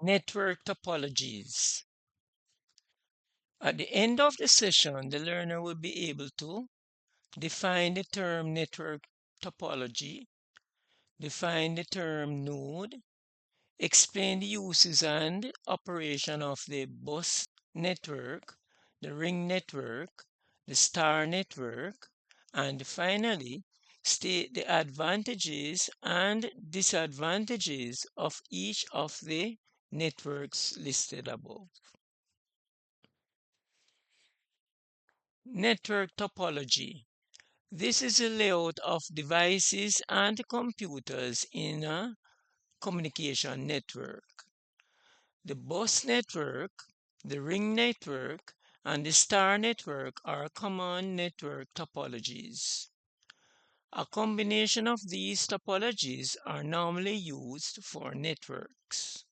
Network topologies. At the end of the session, the learner will be able to define the term network topology, define the term node, explain the uses and operation of the bus network, the ring network, the star network, and finally state the advantages and disadvantages of each of the networks listed above. Network topology. This is a layout of devices and computers in a communication network. The bus network, the ring network, and the star network are common network topologies. A combination of these topologies are normally used for networks.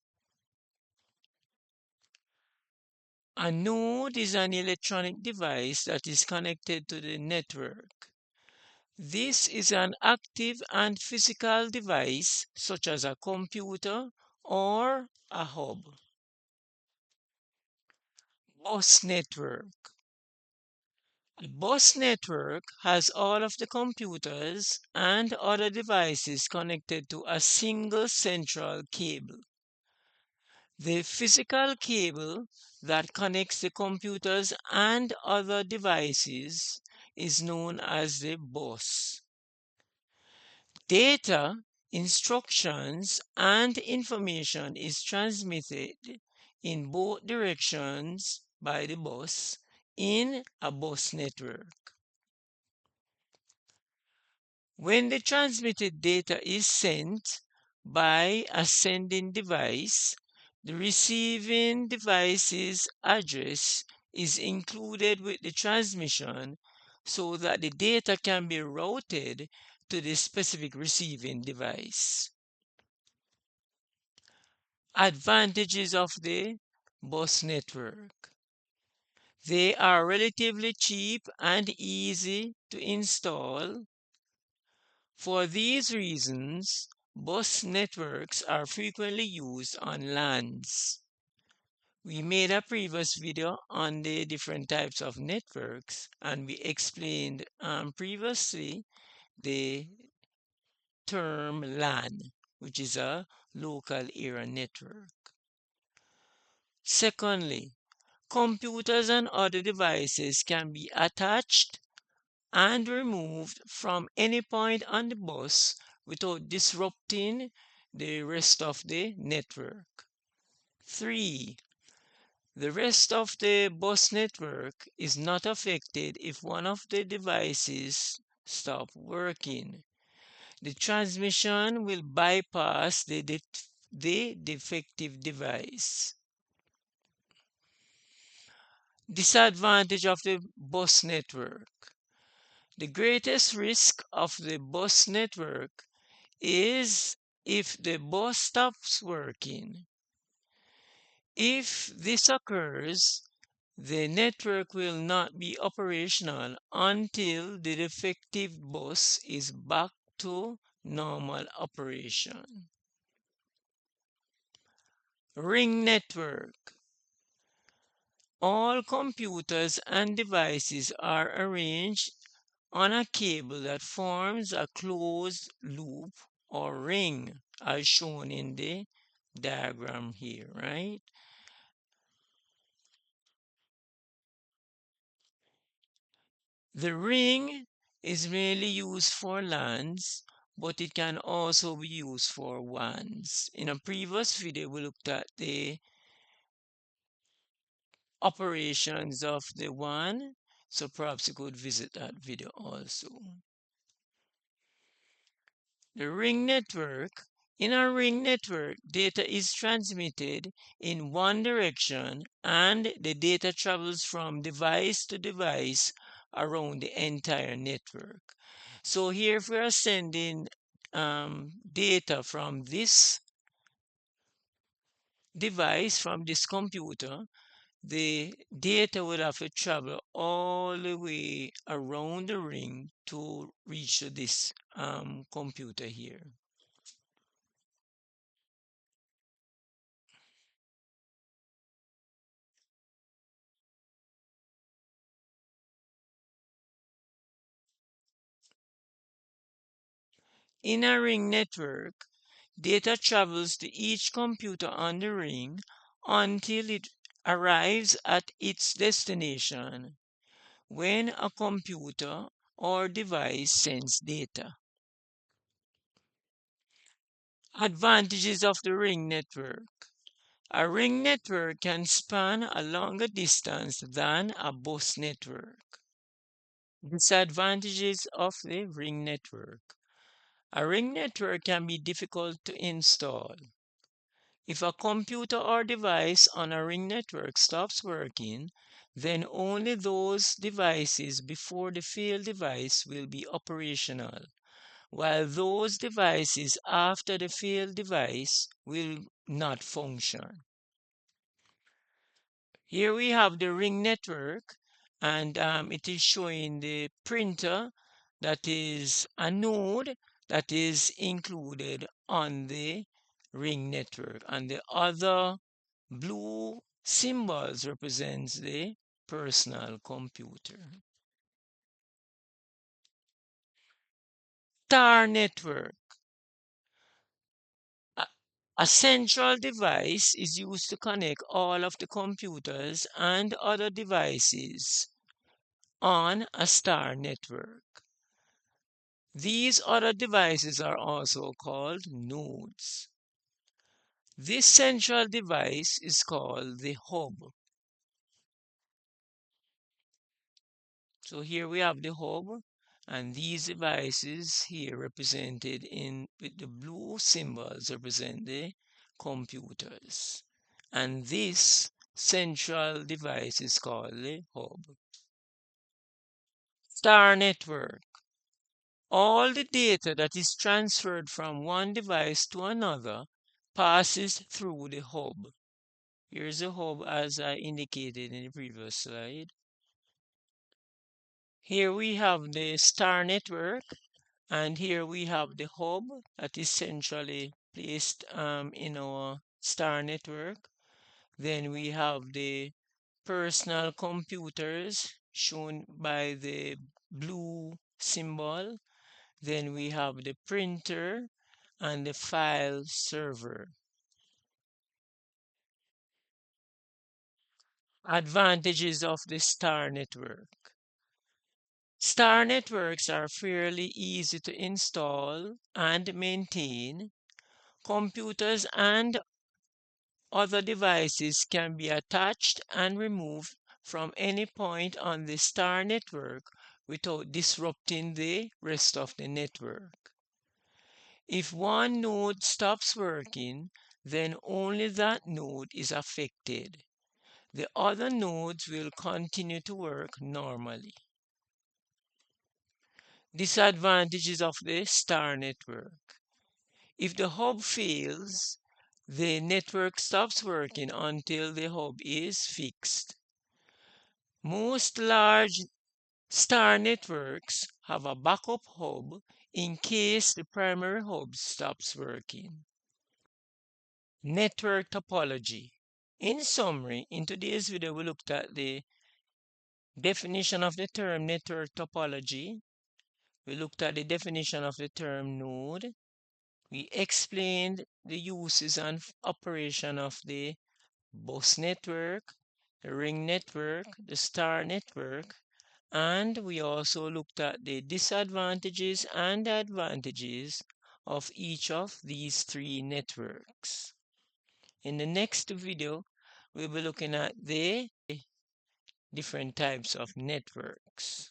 A node is an electronic device that is connected to the network. This is an active and physical device such as a computer or a hub. Bus network. A bus network has all of the computers and other devices connected to a single central cable. The physical cable that connects the computers and other devices is known as the bus. Data, instructions, and information is transmitted in both directions by the bus in a bus network. When the transmitted data is sent by a sending device, the receiving device's address is included with the transmission so that the data can be routed to the specific receiving device. Advantages of the bus network. They are relatively cheap and easy to install. For these reasons, bus networks are frequently used on LANs. We made a previous video on the different types of networks, and we explained previously the term LAN, which is a local area network. Secondly, computers and other devices can be attached and removed from any point on the bus without disrupting the rest of the network. 3. The rest of the bus network is not affected if one of the devices stop working. The transmission will bypass the defective device. Disadvantage of the bus network. The greatest risk of the bus network is if the bus stops working. If this occurs, the network will not be operational until the defective bus is back to normal operation. Ring network. All computers and devices are arranged on a cable that forms a closed loop or ring, as shown in the diagram here, right? The ring is mainly used for LANs, but it can also be used for WANs. In a previous video, we looked at the operations of the WAN, so perhaps you could visit that video also. The ring network. In a ring network, data is transmitted in one direction and the data travels from device to device around the entire network. So here if we are sending data from this device, from this computer, the data would have to travel all the way around the ring to reach this computer here. In a ring network, data travels to each computer on the ring until it arrives at its destination when a computer or device sends data. Advantages of the ring network. A ring network can span a longer distance than a bus network. Disadvantages of the ring network. A ring network can be difficult to install. If a computer or device on a ring network stops working, then only those devices before the failed device will be operational, while those devices after the failed device will not function. Here we have the ring network, and it is showing the printer that is a node that is included on the ring network, and the other blue symbols represents the personal computer. Star network. A, a central device is used to connect all of the computers and other devices on a star network. These other devices are also called nodes. This central device is called the hub. So here we have the hub, and these devices here represented in with the blue symbols represent the computers. And this central device is called the hub. Star network. All the data that is transferred from one device to another passes through the hub. Here's the hub as I indicated in the previous slide. Here we have the star network, and here we have the hub that is centrally placed in our star network. Then we have the personal computers shown by the blue symbol. Then we have the printer and the file server. Advantages of the star network. Star networks are fairly easy to install and maintain. Computers and other devices can be attached and removed from any point on the star network without disrupting the rest of the network. If one node stops working, then only that node is affected. The other nodes will continue to work normally. Disadvantages of the star network. If the hub fails, the network stops working until the hub is fixed. Most large star networks have a backup hub in case the primary hub stops working. Network topology. In summary, in today's video, we looked at the definition of the term network topology. We looked at the definition of the term node. We explained the uses and operation of the bus network, the ring network, the star network, and we also looked at the disadvantages and advantages of each of these three networks. In the next video, we'll be looking at the different types of networks.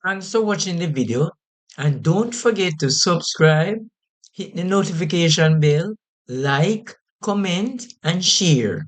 Thanks for watching the video, and don't forget to subscribe, hit the notification bell, like, comment, and share.